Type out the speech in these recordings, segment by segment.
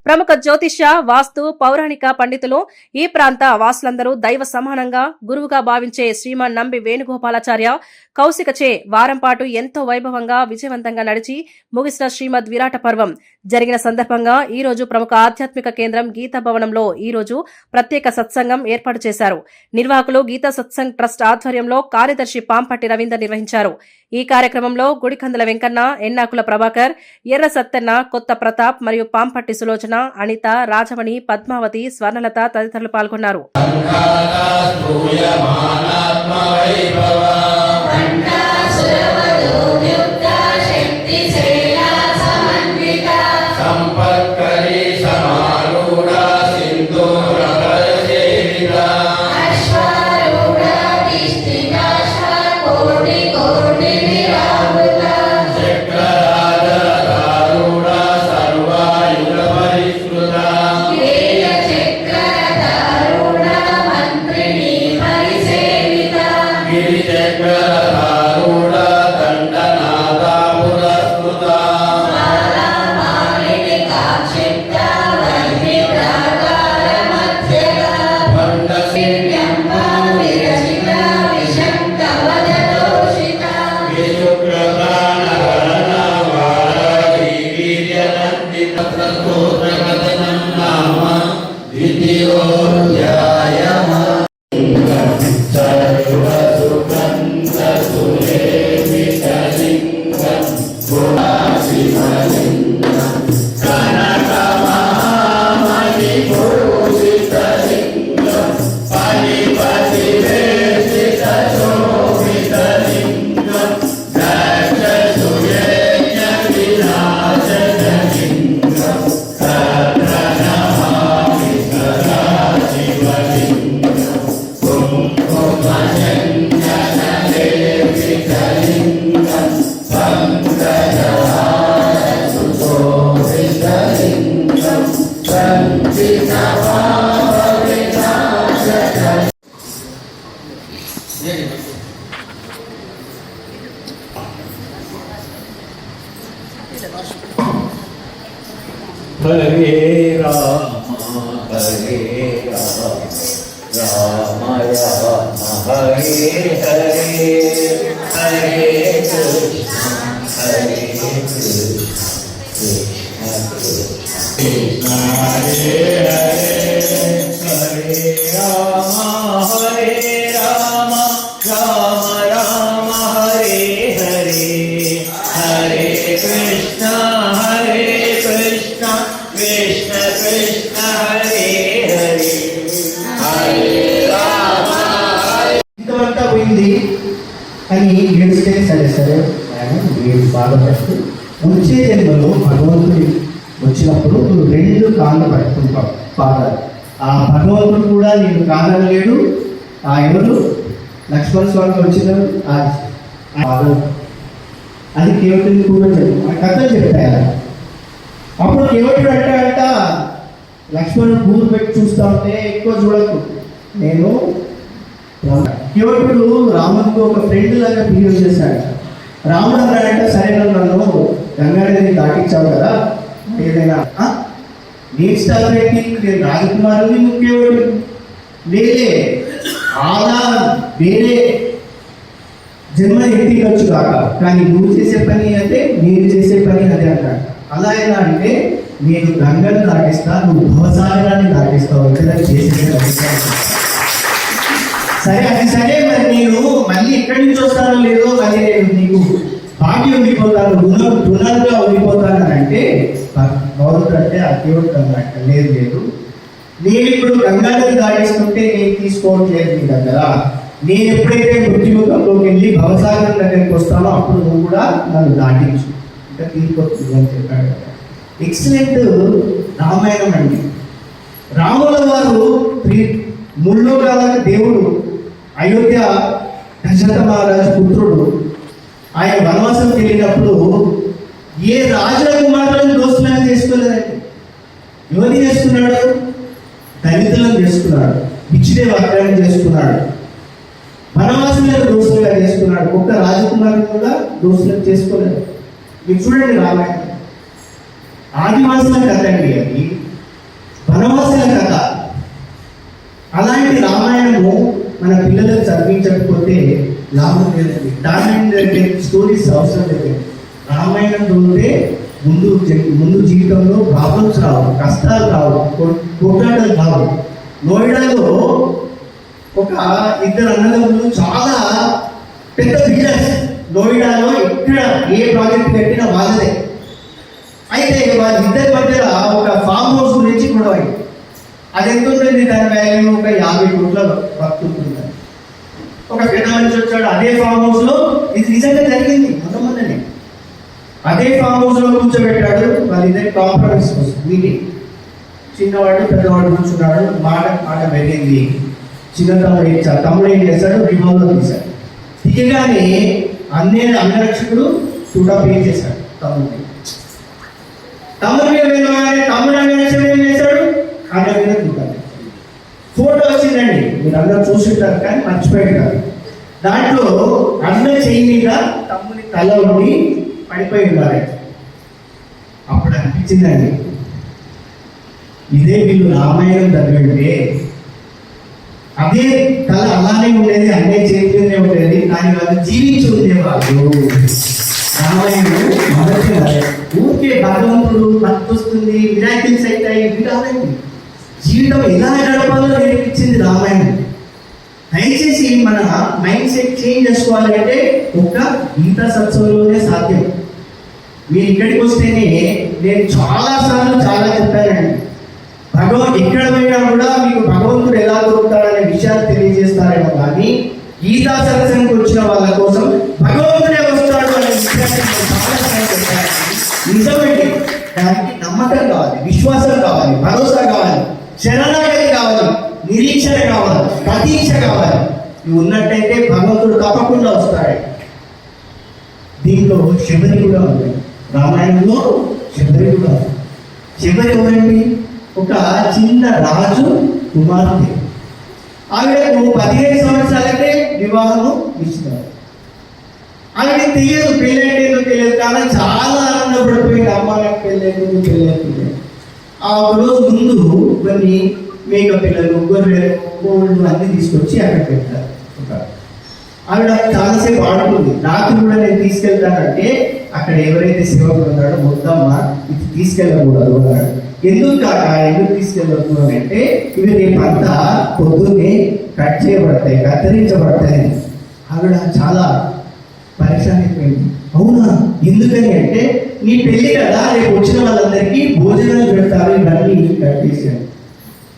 ప్రముఖ జ్యోతిష్య, వాస్తు, పౌరాణిక పండితులు, ఈ ప్రాంత వాసులందరూ దైవ సమానంగా గురువుగా భావించే శ్రీమాన్ నంబి వేణుగోపాలాచార్య కౌశికచే వారం పాటు ఎంతో వైభవంగా విజయవంతంగా నడిచి ముగిసిన శ్రీమద్ విరాట పర్వం జరిగిన సందర్భంగా ఈ రోజు ప్రముఖ ఆధ్యాత్మిక కేంద్రం గీతా భవనంలో ఈ రోజు ప్రత్యేక సత్సంగం ఏర్పాటు చేశారు. నిర్వాహకులు గీతా సత్సంగ్ ట్రస్ట్ ఆధ్వర్యంలో కార్యదర్శి పాంపట్టి రవీందర్ నిర్వహించారు. ఈ కార్యక్రమంలో గుడికందుల వెంకన్న, ఎన్నాకుల ప్రభాకర్, ఎర్ర సత్తెన్న, కొత్త ప్రతాప్ మరియు పాంపట్టి సులోచన, అనిత, రాజమణి, పద్మావతి, స్వర్ణలత తదితరులు పాల్గొన్నారు. हरे राम हरे राम राम राम हरे हरे हरे कृष्ण कृष्ण हरे हरे हरे राम राम राम हरे हरे हरे कृष्ण कृष्ण कृष्ण हरे हरे हरे राम ఇంతమంతా పోయింది అని ఏడిస్తే సరే సరే ఆయన వీడు బాధపడుతూ వచ్చే జన్మలో భగవంతుడి వచ్చినప్పుడు నువ్వు రెండు కాళ్ళు పట్టుకుంటావు పాదాలు. ఆ భగవంతుడు కూడా నేను కాదనలేడు. ఆ ఎవరు లక్ష్మణ స్వామి వచ్చిన అది కేవటుని కూడా ఆ కథలు చెప్తాయి. అప్పుడు కేవటుడు అంటాడంట, లక్ష్మణుడు పూలు పెట్టి చూస్తా ఉంటే ఎక్కువ చూడకు, నేను కేవటుడు రాముడికి ఒక ఫ్రెండ్ లాగా బిహేవ్ చేశాడు. రాముడు అన్నాడంట, సరే నన్ను గంగానదిని దాటించావు కదా, ఏదైనా నేను స్టార్ పెట్టి నేను రాజకుమారుని ముఖ్యవాడు లేదే ఆదా వేరే జన్మ ఎత్తికొచ్చు కాక, కానీ నువ్వు చేసే పని అంటే నేను చేసే పని అదే అంటాడు. అలా ఎలా అంటే నేను గంగను దాటిస్తా, నువ్వు భవసాగరాన్ని దాటిస్తావు కదా చేసే. సరే అది సరే, మరి నేను మళ్ళీ ఎక్కడి నుంచి వస్తానో లేదో, మళ్ళీ నేను నీకు బాకీ ఉండిపోతాను, రుణాలుగా ఉండిపోతాను అని అంటే గౌరవుడు అంటే ఆ దేవుడు కన్నట్ట లేదు లేదు, నేను ఇప్పుడు గంగానది దాటిస్తుంటే నేను తీసుకోవట్లేదు నీ దగ్గర, నేను ఎప్పుడైతే మృత్యుముఖంలోకి వెళ్ళి భవసాగరం దగ్గరికి వస్తానో అప్పుడు నువ్వు కూడా నన్ను దాటించు ఇంకా తీసుకోవచ్చు అని చెప్పాడు. ఎక్సలెంట్ రామాయణం అండి. రాముల వారు ముల్లోకాలకు దేవుడు, అయోధ్య దశరథ మహారాజు పుత్రుడు. ఆయన వనవాసం వెళ్ళినప్పుడు ఏ రాజుల కుమారులను దోస్తులను చేసుకోలేదండి. ఎవరిని చేసుకున్నాడు? దళితులను చేసుకున్నాడు, పిచ్చిదే వర్గాన్ని చేసుకున్నాడు, వనవాసులను దోస్తులుగా చేసుకున్నాడు. ఒక్క రాజకుమారుని కూడా దోస్తులను చేసుకోలేదు. మీరు చూడండి రామాయణం ఆదివాసుల కథండి అది. వనవాసుల కథ. అలాంటి రామాయణము మన పిల్లలకు చదివించకపోతే లాభం లేదండి. దాని స్టోరీస్ అవసరం లేదు. రామాయణం చదివితే ముందు జీవితంలో ప్రాబ్లమ్స్ రావు, కష్టాలు రావు, కొట్లాటలు రావు. నోయిడాలో ఒక ఇద్దరు అన్నదమ్ములు చాలా పెద్ద బిజినెస్. నోయిడాలో ఎక్కడ ఏ ప్రాజెక్ట్ కట్టినా వాళ్ళదే. అయితే వాళ్ళిద్దరి మధ్యలో ఒక ఫామ్ హౌస్ గురించి గొడవ అయింది. అది ఎంత ఉంటుంది, దాని వాల్యూ ఒక 50 కోట్ల వస్తుంటుంది. ఒక పెద్ద మనిషి వచ్చాడు అదే ఫామ్ హౌస్ లో. ఇది నిజంగా జరిగింది మొదమొదనే. అదే ఫామ్ హౌస్ లో కూర్చోబెట్టాడు. వాళ్ళిద్దరి కాంప్రమైజ్ కోసం మీటింగ్. చిన్నవాడు పెద్దవాడు కూర్చున్నాడు. మాట పెరిగింది. తమ్ముడు ఏం చేశాడు, రివాల్వర్ తీశాడు. తీయగానే అంగరక్షకుడు కూడా పే చేశాడు తమ్ముడిని. తమ్ముడి మీద వెళ్ళగానే తమ్ముడు అంగరక్షకుడు ఏం చేశాడు, అన్న మీద చూడాలి. ఫోటో వచ్చిందండి, మీరు అందరూ చూసుంటారు కానీ మర్చిపోయింటారు. దాంట్లో అన్న చెయ్యి మీద తమ్ముని తల ఉండి పడిపోయి ఉన్నారు. అప్పుడు అనిపించిందండి, ఇదే వీళ్ళు రామాయణం చదివింటే అదే తల అలానే ఉండేది, అన్నీ చేతిలోనే ఉండేది, కానీ వాళ్ళు జీవించి ఉండేవాళ్ళు. రామాయణం మొదటి ఊరికే భగవంతుడు వస్తుంది, వినాయకులు అవుతాయి, ఇవి కాదండి. జీవితం ఎలా గడపాలో నేర్పించింది రామాయణం. దయచేసి మన మైండ్ సెట్ చేంజ్ చేసుకోవాలంటే ఒక గీతా సత్సంలోనే సాధ్యం. మీరు ఇక్కడికి వస్తేనే నేను చాలా చెప్పానండి. ఎక్కడ పోయినా కూడా మీకు భగవంతుడు ఎలా దొరుకుతాడనే విషయాలు తెలియజేస్తారేమో కానీ గీతా సత్సంగంకి వచ్చిన వాళ్ళ కోసం భగవంతుడే వస్తాడు అనే విషయాన్ని చాలా చెప్పాను. నిజమండి, దానికి నమ్మకం కావాలి, విశ్వాసం కావాలి, భరోసా కావాలి, శరణాగతి కావాలి, నిరీక్షణ కావాలి, ప్రతీక్ష కావాలి. ఇవి ఉన్నట్టయితే భగవంతుడు తప్పకుండా వస్తాడు. దీంట్లో శబరి కూడా ఉంది. రామాయణంలో శబరి కూడా ఉంది. శబరి ఎవరండి? ఒక చిన్న రాజు కుమార్తె. ఆవిడకు 15 సంవత్సరాలకే వివాహము ఇచ్చినారు. ఆవిడ తెలియదు, పెళ్ళేంటో తెలియదు, కానీ చాలా ఆనందపడిపోయింది. అమ్మ నాకు పెళ్ళైంది. ఆ రోజు ముందు కొన్ని మేక పిల్లలు, గొర్రెలు, కోళ్ళు అన్ని తీసుకొచ్చి అక్కడ పెట్టారు. ఆవిడ చాలాసేపు ఆడుకుంది. రాత్రి కూడా నేను తీసుకెళ్తానంటే అక్కడ ఎవరైతే సేవకుడు ఉన్నాడో మొత్తమ్మ ఇది తీసుకెళ్ళకూడదు అన్నాడు. ఎందుకు తీసుకెళ్ళదు అంటే ఇవి రేపంతా పొద్దున్నే కట్ చేయబడతాయి, కత్తిరించబడతాయి. ఆవిడ చాలా పరిశ్రమ అయిపోయింది. అవునా, ఎందుకని అంటే నీ పెళ్లి కదా, రేపు వచ్చిన వాళ్ళందరికీ భోజనాలు పెడతారు, ఇవన్నీ కట్టేసాను.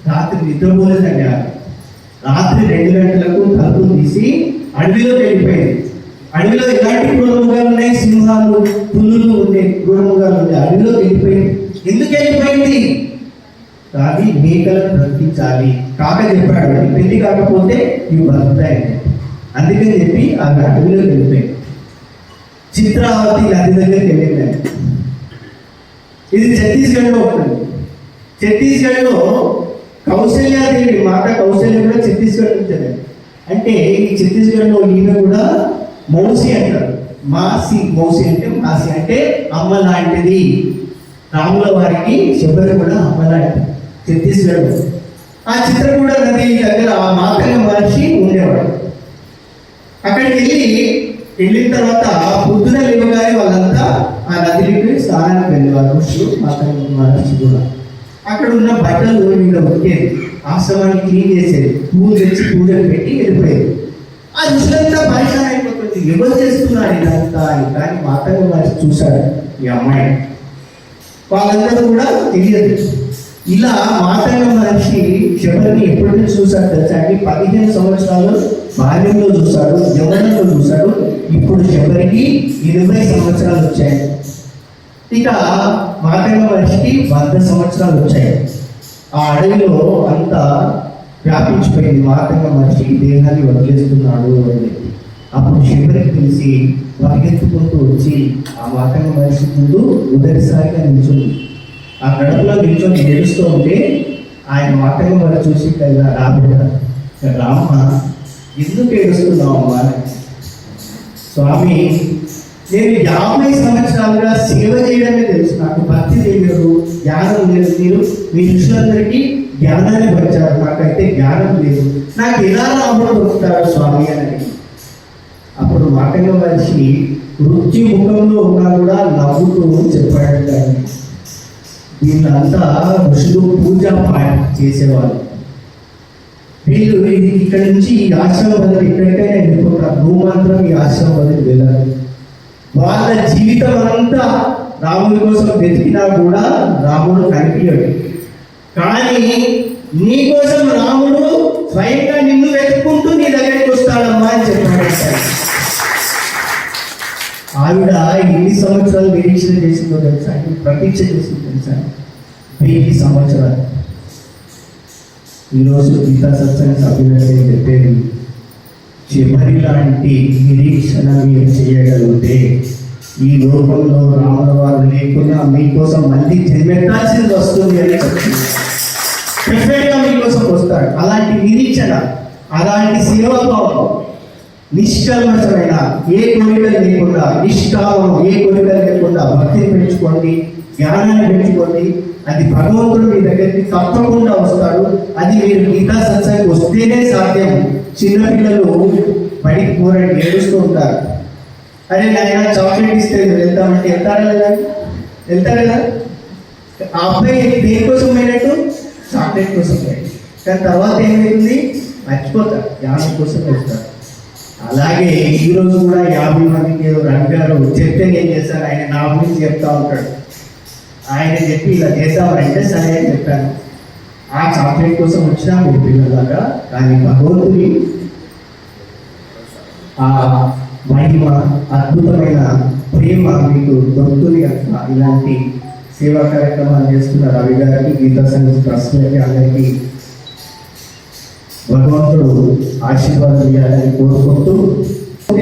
రాత్రి నిద్రపోలేదండి. రాత్రి 2 గంటలకు తలుపులు తీసి అడవిలోకి వెళ్ళిపోయింది. అడవిలో ఎలాంటి క్రూరముగాలు ఉన్నాయి, సింహాలు, పులులు ఉండే క్రూరముగాలు ఉండే అడవిలోకి వెళ్ళిపోయింది. ఎందుకు వెళ్ళిపోయింది? కానీ మేకలను బ్రతికించాలి. కాక చెప్పాడు, పెళ్లి కాకపోతే ఇవి బ్రతుకుతాయండి. అందుకని చెప్పి ఆమె అడవిలోకి వెళ్ళిపోయింది. చిత్రావతి నది దగ్గరికి వెళ్ళిందండి. ఇది ఛత్తీస్గఢ్లో ఉంటుంది. ఛత్తీస్గఢ్లో కౌశల్యాదేవి, మాత కౌశల్య కూడా ఛత్తీస్గఢ్ ఉంటుంది. అంటే ఈ ఛత్తీస్గఢ్లో ఈమె కూడా మౌసి అంటారు. మౌసి అంటే మాసి అంటే అమ్మ లాంటిది. రాముల వారికి శబరి కూడా అమ్మ లాంటిది ఛత్తీస్గఢ్. ఆ చిత్రకూట నది దగ్గర ఆ మాతంగ మహర్షి ఉండేవాడు. అక్కడికి వెళ్ళిన తర్వాత పొద్దున లేవగానే వాళ్ళంతా ఆ నదికి స్నానానికి వెళ్ళేవారు. ఋషులు, మాతంగ మహర్షి కూడా. అక్కడ ఉన్న బట్టలు మీద ఉట్టేది, ఆశ్రమాన్ని క్లీన్ చేసేది, పూలు తెచ్చి పూజలు పెట్టి వెళ్ళిపోయేది. ఆ ఋషులంతా పరిశ్రమ అయిపోతుంది, ఎవరు చేస్తున్నారు ఇదంతా అని. కానీ మాతంగ మహర్షి చూశాడు ఈ అమ్మాయి. వాళ్ళందరూ కూడా తెలియదు. ఇలా మాతంగ మహర్షి శబరిని ఎప్పటి నుంచి చూశాడు తెలుసా అండి? 15 సంవత్సరాలు బాల్యంలో చూశాడు, యవ్వనంలో చూశాడు. ఇప్పుడు శబరికి 20 సంవత్సరాలు వచ్చాయి. ఇక మాతంగ మహర్షికి 100 సంవత్సరాలు వచ్చాయి. ఆ అడవిలో అంతా వ్యాపించిపోయింది. మాతంగ మహర్షి దేహాన్ని వదిలేస్తున్నాడు అని. అప్పుడు శబరికి తెలిసి పరిగెత్తుకుంటూ వచ్చి ఆ మాతంగ మహర్షి ముందు మొదటిసారిగా నిల్చుంది. ఆ గడపలో నిల్చొని ఏడుస్తూ ఉంటే ఆయన మాతంగ మహర్షి చూసి రామ ఎందుకు ఏడుస్తున్నావు అమ్మా? స్వామి నేను 50 సంవత్సరాలుగా సేవ చేయడమే తెలుసు. నాకు భక్తి తెలియదు, జ్ఞానం లేదు. మీ శిష్యులందరికీ జ్ఞానాన్ని పంచారు, నాకైతే జ్ఞానం లేదు. నాకు ఎలా రాముడు దొరుకుతాడు స్వామి అని. అప్పుడు మాటగా మనిషి వృత్తి ముఖంలో ఉన్నా కూడా నవ్వుతూ చెప్పాడు. కానీ వీళ్ళంతా ఋషులు పూజ చేసేవాళ్ళు. వీళ్ళు ఇక్కడ నుంచి ఈ ఆశ్రమం వదిలి ఎక్కడికైనా వెళ్ళిపోతారు, నువ్వు మాత్రం ఈ ఆశ్రమం వదిలి వెళ్ళాలి. వాళ్ళ జీవితం అంతా రాముడి కోసం వెతికినా కూడా రాముడు కనిపించడు. కానీ నీ కోసం రాముడు స్వయంగా నిన్ను వెతుక్కుంటూ నీ దగ్గరికి వస్తాడమ్మా అని చెప్పాడు. ఆవిడ ఎన్ని సంవత్సరాలు నిరీక్షణ చేసిందో తెలుసా? ప్రతీక్ష చేసిందో తెలుసా? 1000 సంవత్సరాలు. ఈరోజు గీతా సత్సంగ సభ్యులకే చెప్పేది, చివరి లాంటి నిరీక్షణ మీరు చేయగలిగితే ఈ లోకంలో రాముల వారు లేకుండా మీకోసం మళ్ళీ జన్మెత్తాల్సింది వస్తుంది అని చెప్తుంది. డెఫినెట్గా మీకోసం వస్తాడు. అలాంటి నిరీక్షణ, అలాంటి సేవాభావం, నిష్కల్మషమైన ఏ కోరికలు లేకుండా, నిష్కామం ఏ కోరికలు లేకుండా భక్తిని పెంచుకోండి, జ్ఞానాన్ని పెంచుకోండి. అది భగవంతుడు మీ దగ్గరికి తప్పకుండా వస్తాడు. అది మీరు గీతా సత్సంగం వస్తేనే సాధ్యం. చిన్నపిల్లలు బడికి పోరండి, ఏడుస్తూ ఉంటారు. అరే నాయన చాక్లెట్ ఇస్తే వెళ్తామంటే వెళ్తారా లేదా? వెళ్తారు కదా. ఆ అబ్బాయి దేనికోసం పోయినట్టు? చాక్లెట్ కోసం పోయింది. కానీ తర్వాత ఏమైంది? మర్చిపోతారు, జ్ఞానం కోసం వెళ్తారు. అలాగే ఈరోజు కూడా 50 మందికి ఏదో రంగారు చెప్తే నేను చేస్తాను, ఆయన నా గురించి చెప్తా ఉంటాడు. ఆయన చెప్పి ఇలా చేస్తామంటే సరే అని చెప్పాను. ఆ చాక్లెట్ కోసం వచ్చినా మీరు పిల్లలాగా, కానీ భగవంతుని ఆ మహిమ, అద్భుతమైన ప్రేమ మీకు దొరుకుతుంది కనుక ఇలాంటి సేవా కార్యక్రమాలు చేస్తున్న రవి గారికి, గీతా సంఘ ట్రస్ట్లకి అందరికీ భగవంతుడు ఆశీర్వాదం ఇవ్వాలని కోరుకుంటూ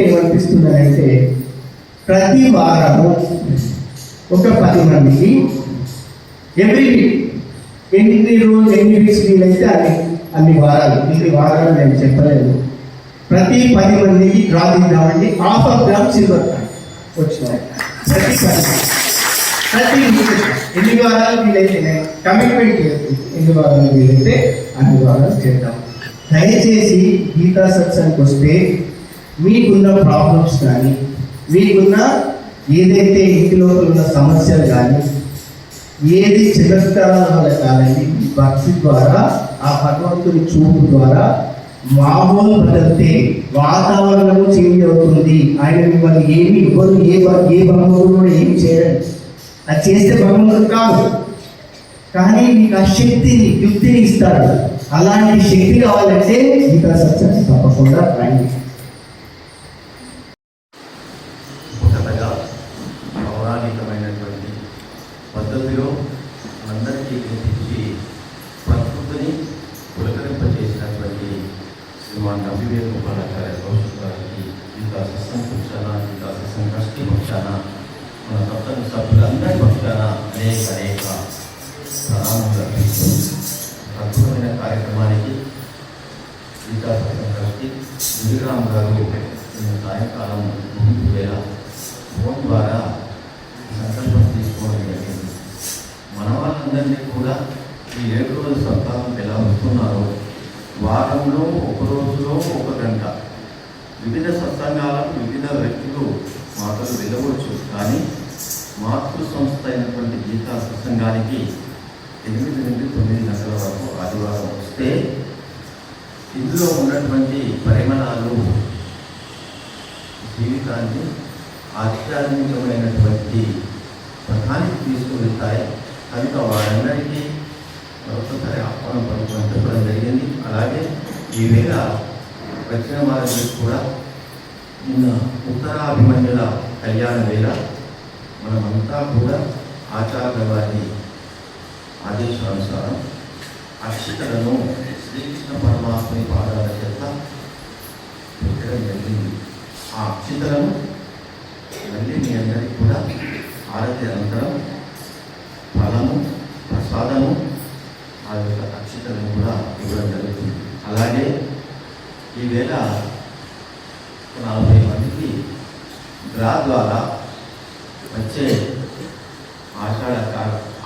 ఏమనిపిస్తున్నాయంటే, ప్రతి వారము ఒక 10 మందికి ఎవ్రీ వీక్ ఎన్ని వీక్స్ వీలైతే అన్ని వారాలు, ఇన్ని వారాలు నేను చెప్పలేదు. ప్రతి 10 మందికి డ్రా తీద్దామండి. 1/2 గ్రామ్ సిల్వర్ వచ్చినాయి. ప్రతి ఎన్ని వారాలు వీలైతే కమిట్మెంట్ చేస్తుంది, ఎన్ని వారాలు వీలైతే అన్ని వారాలు చేద్దాం. దయచేసి గీతా సత్సంగకి వస్తే మీకున్న ప్రాబ్లమ్స్ కానీ, మీకున్న ఏదైతే ఇంటి లోపల ఉన్న సమస్యలు కానీ, ఏది చమత్కారాల వల్ల కాదండి, భక్తి ద్వారా, ఆ భగవంతుని చూపు ద్వారా మామూలు బదిలితే వాతావరణము చేంజ్ అవుతుంది. ఆయన మిమ్మల్ని ఏమి ఇవ్వరు, ఏ భగవంతుడు కూడా ఏమి చేయడం. అది చేస్తే భగవంతుడు కాదు, కానీ మీకు ఆ శక్తిని, యుక్తిని ఇస్తాడు. అలాంటి శక్తి కావాలంటే గీతా సత్సంగం తప్పకుండా రండి. కొత్తగా పౌరాణికమైనటువంటి పద్ధతిలో అందరికీ గుర్తించి ప్రకృతిని పులకరింపజేసినటువంటి శ్రీమాన్ నమ్మి వేణుగోపాలాచార్య కౌశిక్ గారికి గీతా సత్సంగ పక్షాన, గీతా సత్సంగ ట్రస్టీ పక్షాన, మన సత్సంగ సభ్యులందరి పక్షాన అనేక ప్రణామాలు అర్పిస్తూ అద్భుతమైన కార్యక్రమానికి గీతా సత్సంగ ట్రస్టీ విజయరామ్ గారు సాయంకాలం 9 వేళ ఫోన్ ద్వారా సంకల్పం తీసుకోవడం జరిగింది. మన వాళ్ళందరినీ కూడా ఈ 7 రోజుల సప్తాహం ఎలా వస్తున్నారో, వారంలో ఒక రోజులో 1 గంట వివిధ సత్సంగాలకు వివిధ వ్యక్తులు మాటలు వెళ్ళవచ్చు. కానీ మాతృ సంస్థ అయినటువంటి గీతా సత్సంగానికి 8 నుండి 9 గంటల వరకు ఆదివారం వస్తే ఇందులో ఉన్నటువంటి పరిమాణాలు జీవితాన్ని ఆధ్యాత్మికమైనటువంటి పథానికి తీసుకువెళ్తాయి. కనుక వారందరికీ మరొకసారి ఆహ్వానం పంపడం జరిగింది. అలాగే ఈవేళ వచ్చిన వారికి కూడా నిన్న ఉత్తరాభిమన్యుల కళ్యాణ వేళ మనమంతా కూడా ఆచార్య వారి ఆదేశానుసారం అక్షతలను శ్రీకృష్ణ పరమాత్మ పాదాల చేత పెట్టడం జరిగింది. ఆ అక్షతలను మళ్ళీ మీ అందరికీ కూడా ఆరతి అనంతరం ఫలము, ప్రసాదము, ఆ యొక్క అక్షతలను కూడా ఇవ్వడం జరుగుతుంది. అలాగే ఈవేళ 40 మందికి డ్రా ద్వారా వచ్చే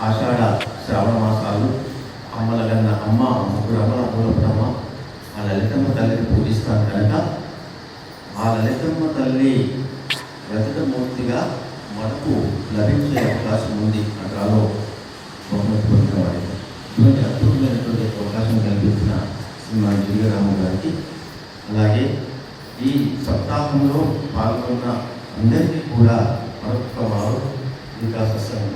ఆషాఢ శ్రావణ మాసాలు అమ్మల కన్న అమ్మ ముగ్గురు అమ్మల పూలపురమ్మ ఆ లలితమ్మ తల్లిని పూజిస్తాను కనుక ఆ లలితమ్మ తల్లి రజతమూర్తిగా మనకు లభించే అవకాశం ఉంది అక్కడలో బహుమతి పొందిన వారికి ఇటువంటి అద్భుతమైనటువంటి అవకాశం కల్పించిన శ్రీమాన్ జిల్లారాము గారికి అలాగే ఈ సప్తాహంలో పాల్గొన్న అందరికీ కూడా మరొక వారు వికాస సంఘ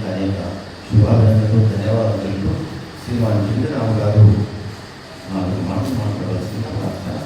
అనేక శుభాభినందనలు ధన్యవాదాలు శ్రీమాన్ జిల్లారాము గారు 4 మాటలు మాట్లాడవలసిన ప్రార్థన